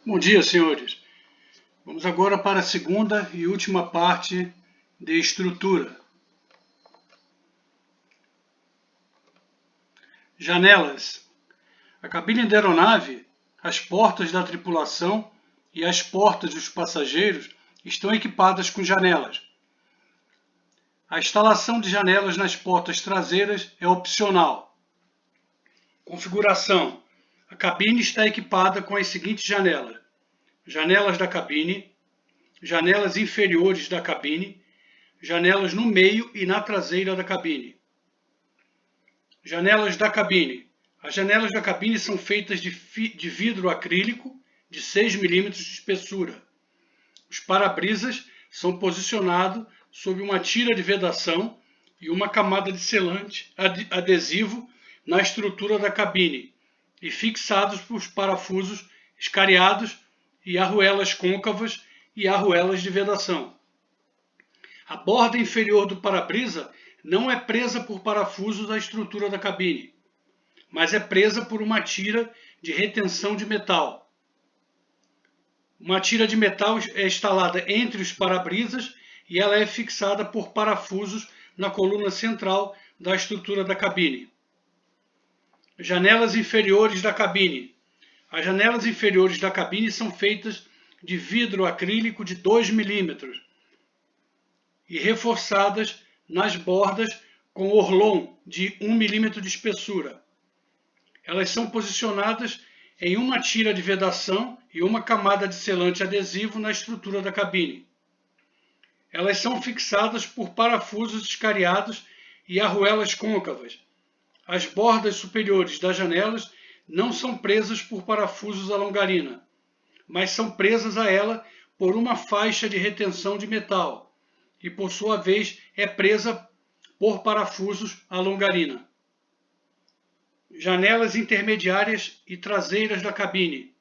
Bom dia, senhores. Vamos agora para a segunda e última parte de estrutura. Janelas. A cabine da aeronave, as portas da tripulação e as portas dos passageiros estão equipadas com janelas. A instalação de janelas nas portas traseiras é opcional. Configuração. A cabine está equipada com as seguintes janelas: janelas da cabine, janelas inferiores da cabine, janelas no meio e na traseira da cabine. Janelas da cabine. As janelas da cabine são feitas de vidro acrílico de 6 mm de espessura. Os para-brisas são posicionados sob uma tira de vedação e uma camada de selante adesivo na estrutura da cabine e fixados por parafusos escariados e arruelas côncavas e arruelas de vedação. A borda inferior do para-brisa não é presa por parafusos da estrutura da cabine, mas é presa por uma tira de retenção de metal. Uma tira de metal é instalada entre os para-brisas e ela é fixada por parafusos na coluna central da estrutura da cabine. Janelas inferiores da cabine. As janelas inferiores da cabine são feitas de vidro acrílico de 2 mm e reforçadas nas bordas com orlon de 1 mm de espessura. Elas são posicionadas em uma tira de vedação e uma camada de selante adesivo na estrutura da cabine. Elas são fixadas por parafusos escariados e arruelas côncavas. As bordas superiores das janelas não são presas por parafusos à longarina, mas são presas a ela por uma faixa de retenção de metal e, por sua vez, é presa por parafusos à longarina. Janelas intermediárias e traseiras da cabine.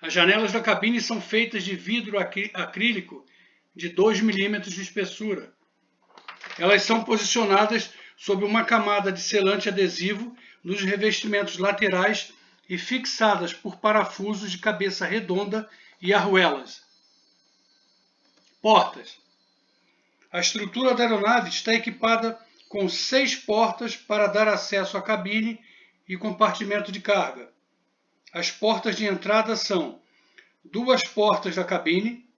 As janelas da cabine são feitas de vidro acrílico de 2 mm de espessura. Elas são posicionadas sob uma camada de selante adesivo nos revestimentos laterais e fixadas por parafusos de cabeça redonda e arruelas. Portas. A estrutura da aeronave está equipada com 6 portas para dar acesso à cabine e compartimento de carga. As portas de entrada são 2 portas da cabine,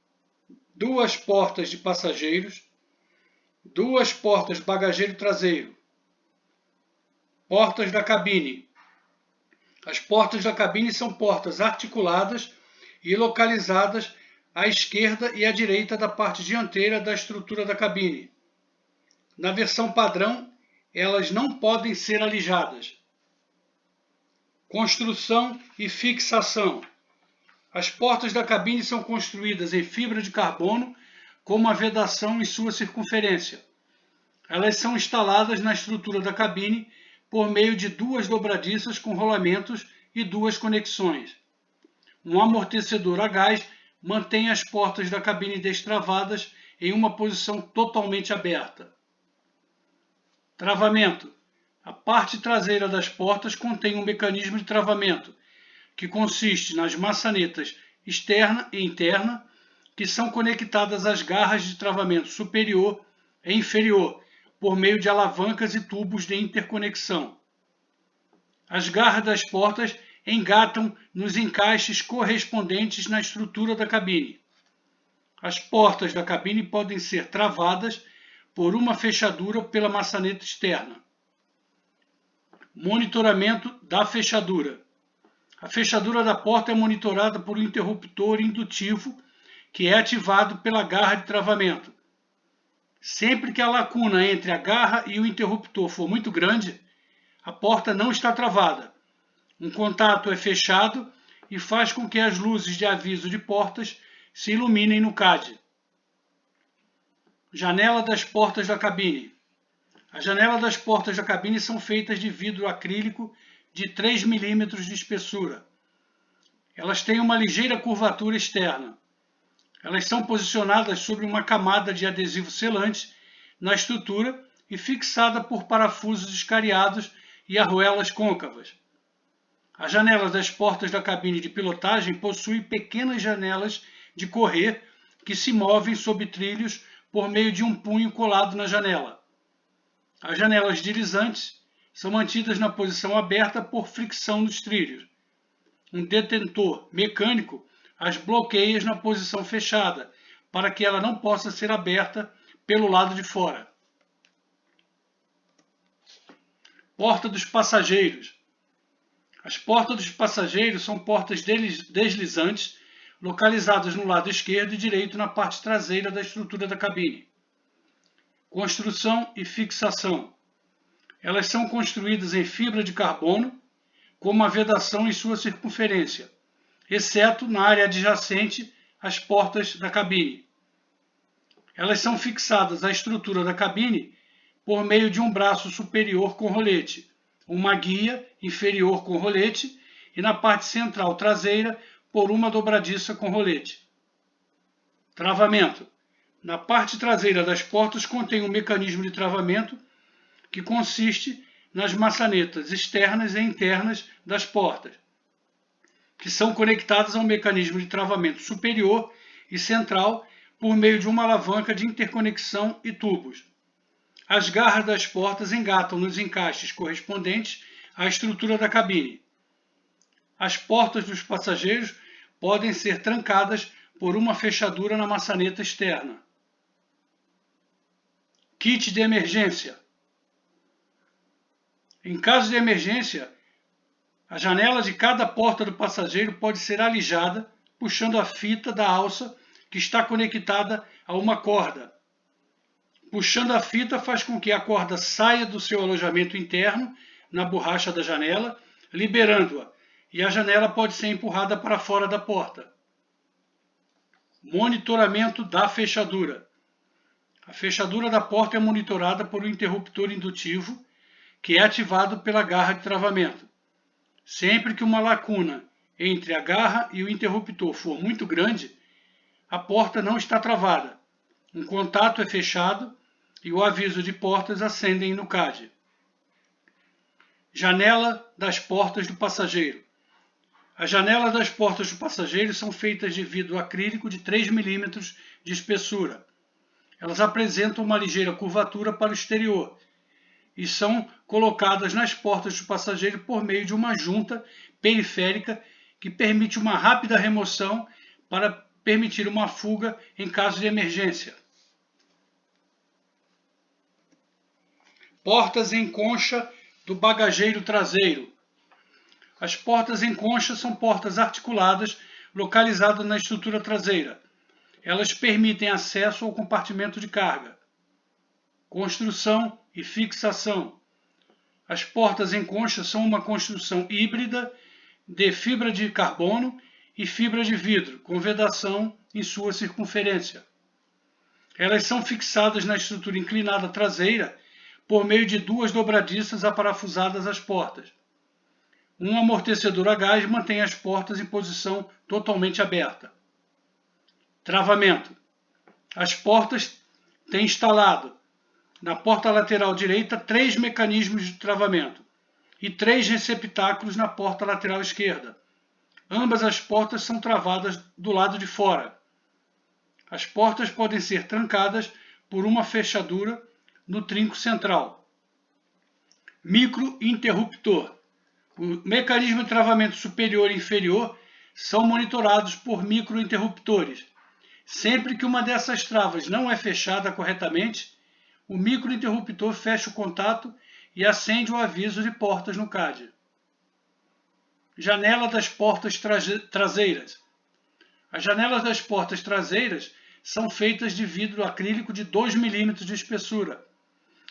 2 portas de passageiros, 2 portas bagageiro traseiro. Portas da cabine. As portas da cabine são portas articuladas e localizadas à esquerda e à direita da parte dianteira da estrutura da cabine. Na versão padrão, elas não podem ser alijadas. Construção e fixação. As portas da cabine são construídas em fibra de carbono com uma vedação em sua circunferência. Elas são instaladas na estrutura da cabine por meio de 2 dobradiças com rolamentos e 2 conexões. Um amortecedor a gás mantém as portas da cabine destravadas em uma posição totalmente aberta. Travamento. A parte traseira das portas contém um mecanismo de travamento, que consiste nas maçanetas externa e interna, que são conectadas às garras de travamento superior e inferior, por meio de alavancas e tubos de interconexão. As garras das portas engatam nos encaixes correspondentes na estrutura da cabine. As portas da cabine podem ser travadas por uma fechadura ou pela maçaneta externa. Monitoramento da fechadura. A fechadura da porta é monitorada por um interruptor indutivo que é ativado pela garra de travamento. Sempre que a lacuna entre a garra e o interruptor for muito grande, a porta não está travada. Um contato é fechado e faz com que as luzes de aviso de portas se iluminem no CAD. Janela das portas da cabine. As janelas das portas da cabine são feitas de vidro acrílico de 3 mm de espessura. Elas têm uma ligeira curvatura externa. Elas são posicionadas sobre uma camada de adesivo selante na estrutura e fixada por parafusos escariados e arruelas côncavas. As janelas das portas da cabine de pilotagem possuem pequenas janelas de correr que se movem sob trilhos por meio de um punho colado na janela. As janelas deslizantes são mantidas na posição aberta por fricção nos trilhos. Um detentor mecânico as bloqueia na posição fechada, para que ela não possa ser aberta pelo lado de fora. Porta dos passageiros. As portas dos passageiros são portas deslizantes localizadas no lado esquerdo e direito na parte traseira da estrutura da cabine. Construção e fixação. Elas são construídas em fibra de carbono com uma vedação em sua circunferência, exceto na área adjacente às portas da cabine. Elas são fixadas à estrutura da cabine por meio de um braço superior com rolete, uma guia inferior com rolete e na parte central traseira por uma dobradiça com rolete. Travamento. Na parte traseira das portas contém um mecanismo de travamento que consiste nas maçanetas externas e internas das portas, que são conectadas ao mecanismo de travamento superior e central por meio de uma alavanca de interconexão e tubos. As garras das portas engatam nos encaixes correspondentes à estrutura da cabine. As portas dos passageiros podem ser trancadas por uma fechadura na maçaneta externa. Kit de emergência. Em caso de emergência, a janela de cada porta do passageiro pode ser alijada puxando a fita da alça que está conectada a uma corda. Puxando a fita faz com que a corda saia do seu alojamento interno na borracha da janela, liberando-a, e a janela pode ser empurrada para fora da porta. Monitoramento da fechadura. A fechadura da porta é monitorada por um interruptor indutivo que é ativado pela garra de travamento. Sempre que uma lacuna entre a garra e o interruptor for muito grande, a porta não está travada. Um contato é fechado e o aviso de portas acendem no CAD. Janela das portas do passageiro. As janelas das portas do passageiro são feitas de vidro acrílico de 3 mm de espessura. Elas apresentam uma ligeira curvatura para o exterior e são colocadas nas portas do passageiro por meio de uma junta periférica que permite uma rápida remoção para permitir uma fuga em caso de emergência. Portas em concha do bagageiro traseiro. As portas em concha são portas articuladas localizadas na estrutura traseira. Elas permitem acesso ao compartimento de carga. Construção e fixação. As portas em concha são uma construção híbrida de fibra de carbono e fibra de vidro, com vedação em sua circunferência. Elas são fixadas na estrutura inclinada traseira por meio de 2 dobradiças aparafusadas às portas. Um amortecedor a gás mantém as portas em posição totalmente aberta. Travamento. As portas têm instalado na porta lateral direita 3 mecanismos de travamento e 3 receptáculos na porta lateral esquerda. Ambas as portas são travadas do lado de fora. As portas podem ser trancadas por uma fechadura no trinco central. Microinterruptor. O mecanismo de travamento superior e inferior são monitorados por microinterruptores. Sempre que uma dessas travas não é fechada corretamente, o microinterruptor fecha o contato e acende o aviso de portas no CAD. Janela das portas traseiras. As janelas das portas traseiras são feitas de vidro acrílico de 2 mm de espessura.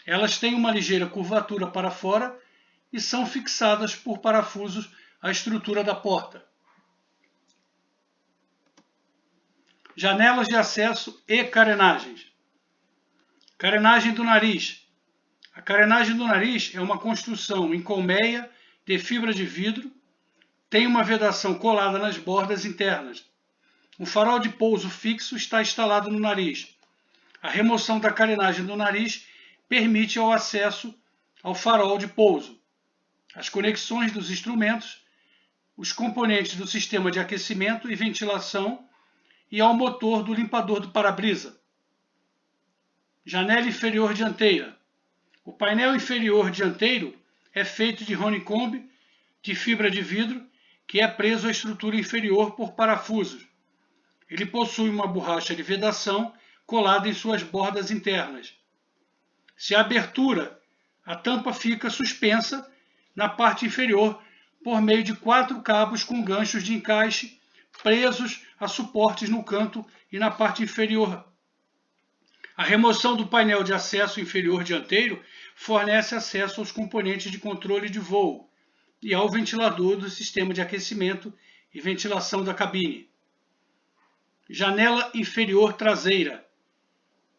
Elas têm uma ligeira curvatura para fora e são fixadas por parafusos à estrutura da porta. Janelas de acesso e carenagens. Carenagem do nariz. A carenagem do nariz é uma construção em colmeia de fibra de vidro, tem uma vedação colada nas bordas internas. Um farol de pouso fixo está instalado no nariz. A remoção da carenagem do nariz permite o acesso ao farol de pouso. As conexões dos instrumentos os componentes do sistema de aquecimento e ventilação e ao motor do limpador do para-brisa. Janela inferior dianteira. O painel inferior dianteiro é feito de honeycomb de fibra de vidro que é preso à estrutura inferior por parafusos. Ele possui uma borracha de vedação colada em suas bordas internas. Se a abertura, a tampa fica suspensa na parte inferior por meio de 4 cabos com ganchos de encaixe presos a suportes no canto e na parte inferior. A remoção do painel de acesso inferior dianteiro fornece acesso aos componentes de controle de voo e ao ventilador do sistema de aquecimento e ventilação da cabine. Janela inferior traseira.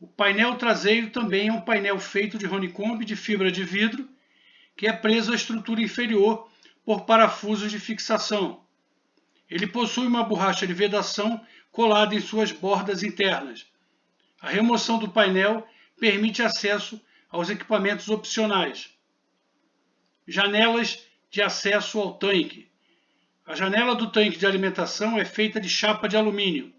O painel traseiro também é um painel feito de honeycomb de fibra de vidro que é preso à estrutura inferior por parafusos de fixação. Ele possui uma borracha de vedação colada em suas bordas internas. A remoção do painel permite acesso aos equipamentos opcionais. Janelas de acesso ao tanque. A janela do tanque de alimentação é feita de chapa de alumínio.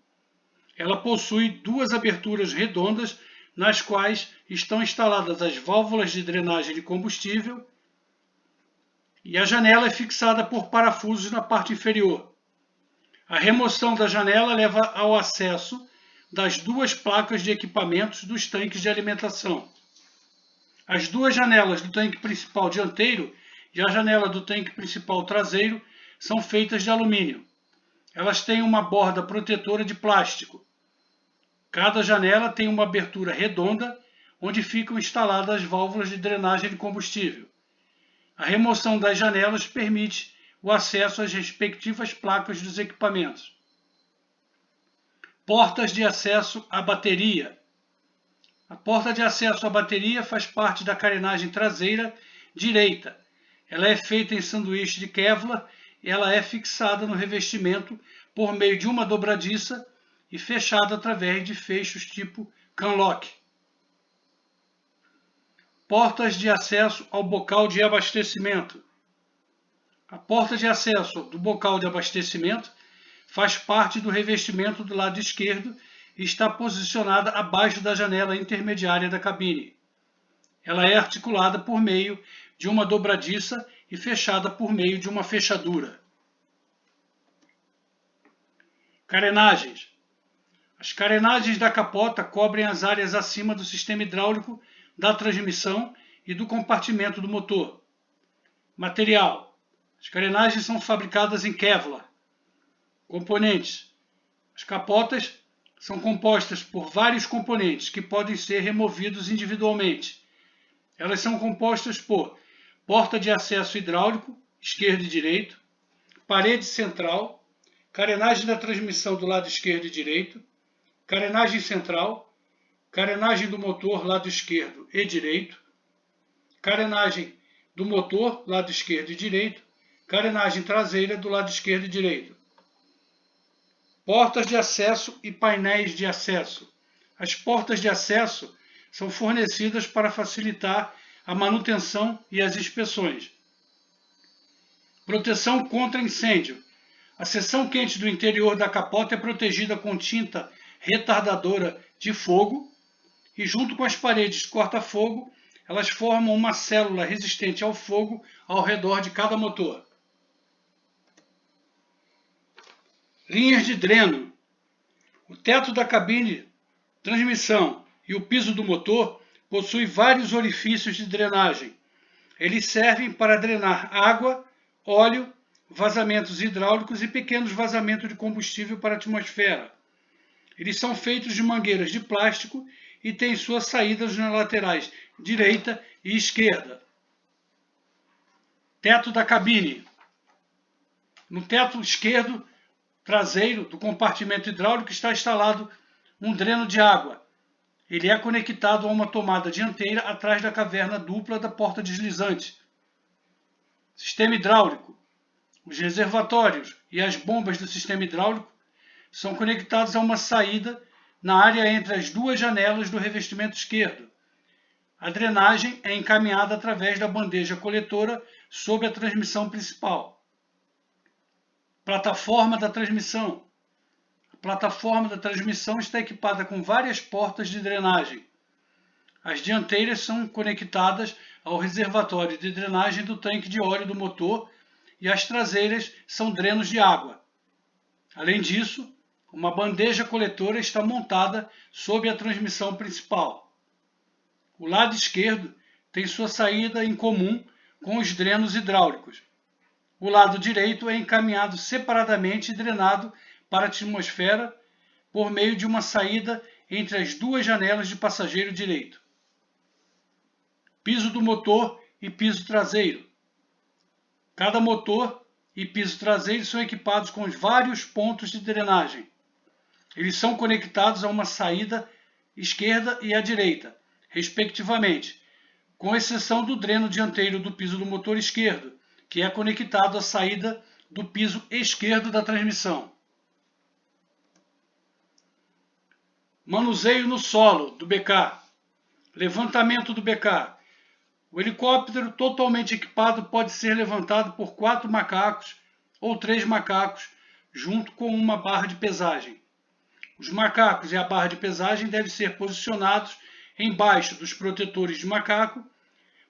Ela possui 2 aberturas redondas nas quais estão instaladas as válvulas de drenagem de combustível e a janela é fixada por parafusos na parte inferior. A remoção da janela leva ao acesso das 2 placas de equipamentos dos tanques de alimentação. As 2 janelas do tanque principal dianteiro e a janela do tanque principal traseiro são feitas de alumínio. Elas têm uma borda protetora de plástico. Cada janela tem uma abertura redonda onde ficam instaladas as válvulas de drenagem de combustível. A remoção das janelas permite o acesso às respectivas placas dos equipamentos. Portas de acesso à bateria. A porta de acesso à bateria faz parte da carenagem traseira direita. Ela é feita em sanduíche de Kevlar e ela é fixada no revestimento por meio de uma dobradiça e fechada através de fechos tipo Canlock. Portas de acesso ao bocal de abastecimento. A porta de acesso do bocal de abastecimento faz parte do revestimento do lado esquerdo e está posicionada abaixo da janela intermediária da cabine. Ela é articulada por meio de uma dobradiça e fechada por meio de uma fechadura. Carenagens. As carenagens da capota cobrem as áreas acima do sistema hidráulico da transmissão e do compartimento do motor. Material. As carenagens são fabricadas em Kevlar. Componentes. As capotas são compostas por vários componentes que podem ser removidos individualmente. Elas são compostas por porta de acesso hidráulico, esquerdo e direito, parede central, carenagem da transmissão do lado esquerdo e direito, carenagem central, carenagem do motor lado esquerdo e direito, carenagem do motor lado esquerdo e direito, carenagem traseira do lado esquerdo e direito. Portas de acesso e painéis de acesso. As portas de acesso são fornecidas para facilitar a manutenção e as inspeções. Proteção contra incêndio. A seção quente do interior da capota é protegida com tinta retardadora de fogo e, junto com as paredes corta-fogo, elas formam uma célula resistente ao fogo ao redor de cada motor. Linhas de dreno. O teto da cabine, transmissão e o piso do motor possuem vários orifícios de drenagem. Eles servem para drenar água, óleo, vazamentos hidráulicos e pequenos vazamentos de combustível para a atmosfera. Eles são feitos de mangueiras de plástico e têm suas saídas nas laterais direita e esquerda. Teto da cabine. No teto esquerdo traseiro do compartimento hidráulico está instalado um dreno de água. Ele é conectado a uma tomada dianteira atrás da caverna dupla da porta deslizante. Sistema hidráulico. Os reservatórios e as bombas do sistema hidráulico são conectados a uma saída na área entre as 2 janelas do revestimento esquerdo. A drenagem é encaminhada através da bandeja coletora sobre a transmissão principal. Plataforma da transmissão. A plataforma da transmissão está equipada com várias portas de drenagem. As dianteiras são conectadas ao reservatório de drenagem do tanque de óleo do motor e as traseiras são drenos de água. Além disso, uma bandeja coletora está montada sob a transmissão principal. O lado esquerdo tem sua saída em comum com os drenos hidráulicos. O lado direito é encaminhado separadamente e drenado para a atmosfera por meio de uma saída entre as duas janelas de passageiro direito. Piso do motor e piso traseiro. Cada motor e piso traseiro são equipados com vários pontos de drenagem. Eles são conectados a uma saída esquerda e à direita, respectivamente, com exceção do dreno dianteiro do piso do motor esquerdo, que é conectado à saída do piso esquerdo da transmissão. Manuseio no solo do BK. Levantamento do BK. O helicóptero totalmente equipado pode ser levantado por 4 macacos ou 3 macacos, junto com uma barra de pesagem. Os macacos e a barra de pesagem devem ser posicionados embaixo dos protetores de macaco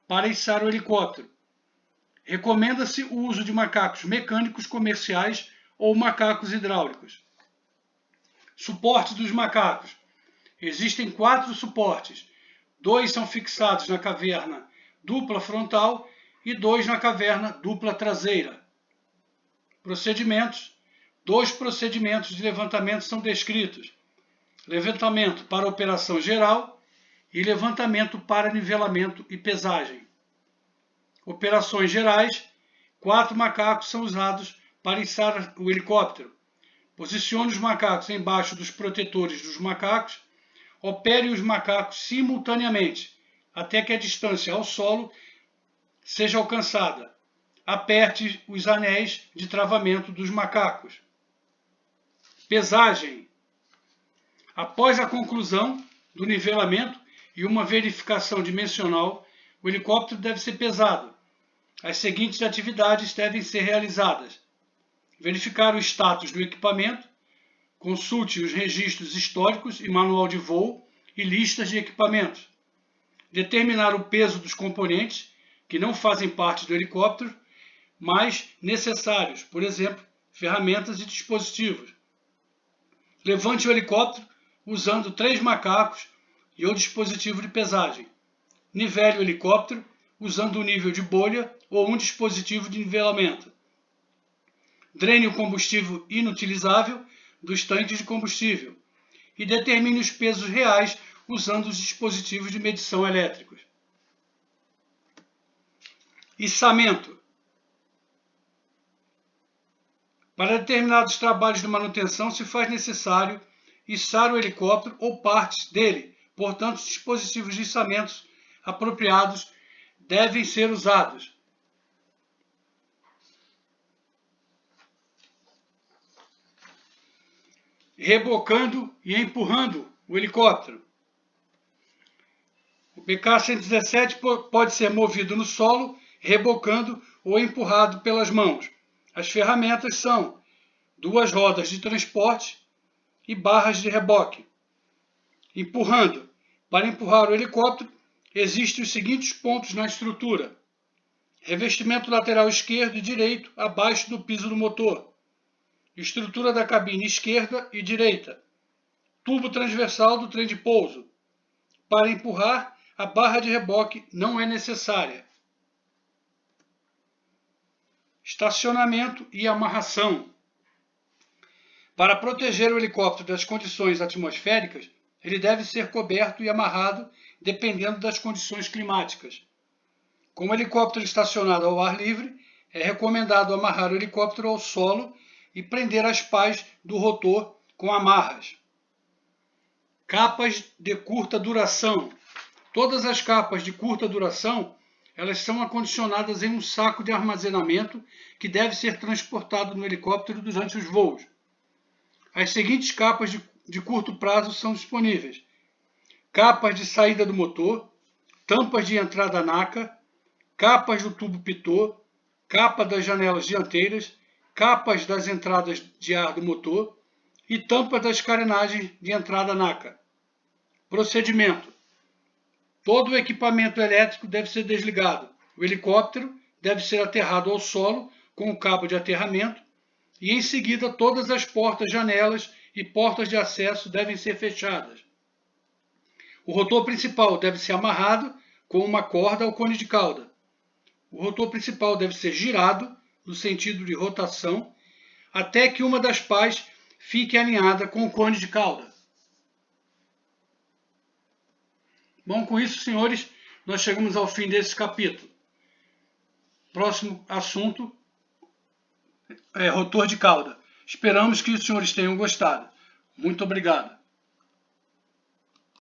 para içar o helicóptero. Recomenda-se o uso de macacos mecânicos comerciais ou macacos hidráulicos. Suporte dos macacos. Existem 4 suportes. 2 são fixados na caverna dupla frontal e 2 na caverna dupla traseira. Procedimentos. 2 procedimentos de levantamento são descritos. Levantamento para operação geral e levantamento para nivelamento e pesagem. Operações gerais. 4 macacos são usados para içar o helicóptero. Posicione os macacos embaixo dos protetores dos macacos. Opere os macacos simultaneamente, até que a distância ao solo seja alcançada. Aperte os anéis de travamento dos macacos. Pesagem. Após a conclusão do nivelamento e uma verificação dimensional, o helicóptero deve ser pesado. As seguintes atividades devem ser realizadas: verificar o status do equipamento, consulte os registros históricos e manual de voo e listas de equipamentos. Determinar o peso dos componentes que não fazem parte do helicóptero, mas necessários, por exemplo, ferramentas e dispositivos. Levante o helicóptero usando 3 macacos e o dispositivo de pesagem. Nivele o helicóptero usando um nível de bolha ou um dispositivo de nivelamento. Drene o combustível inutilizável dos tanques de combustível e determine os pesos reais usando os dispositivos de medição elétricos. Içamento. Para determinados trabalhos de manutenção se faz necessário içar o helicóptero ou partes dele, portanto, os dispositivos de içamento apropriados devem ser usados. Rebocando e empurrando o helicóptero. O BK-117 pode ser movido no solo, rebocando ou empurrado pelas mãos. As ferramentas são 2 rodas de transporte e barras de reboque. Empurrando. Para empurrar o helicóptero, existem os seguintes pontos na estrutura: revestimento lateral esquerdo e direito abaixo do piso do motor. Estrutura da cabine esquerda e direita. Tubo transversal do trem de pouso. Para empurrar, a barra de reboque não é necessária. Estacionamento e amarração. Para proteger o helicóptero das condições atmosféricas, ele deve ser coberto e amarrado dependendo das condições climáticas. Com o helicóptero estacionado ao ar livre, é recomendado amarrar o helicóptero ao solo e prender as pás do rotor com amarras. Capas de curta duração. Todas as capas de curta duração, elas são acondicionadas em um saco de armazenamento que deve ser transportado no helicóptero durante os voos. As seguintes capas de curto prazo são disponíveis: capas de saída do motor, tampas de entrada NACA, capas do tubo pitot, capa das janelas dianteiras capas das entradas de ar do motor e tampas das carenagens de entrada NACA. Procedimento: todo o equipamento elétrico deve ser desligado. O helicóptero deve ser aterrado ao solo com o cabo de aterramento e, em seguida, todas as portas, janelas e portas de acesso devem ser fechadas. O rotor principal deve ser amarrado com uma corda ao cone de cauda. O rotor principal deve ser girado no sentido de rotação até que uma das pás fique alinhada com o cone de cauda. Bom, com isso, senhores, nós chegamos ao fim desse capítulo. Próximo assunto é rotor de cauda. Esperamos que os senhores tenham gostado. Muito obrigado.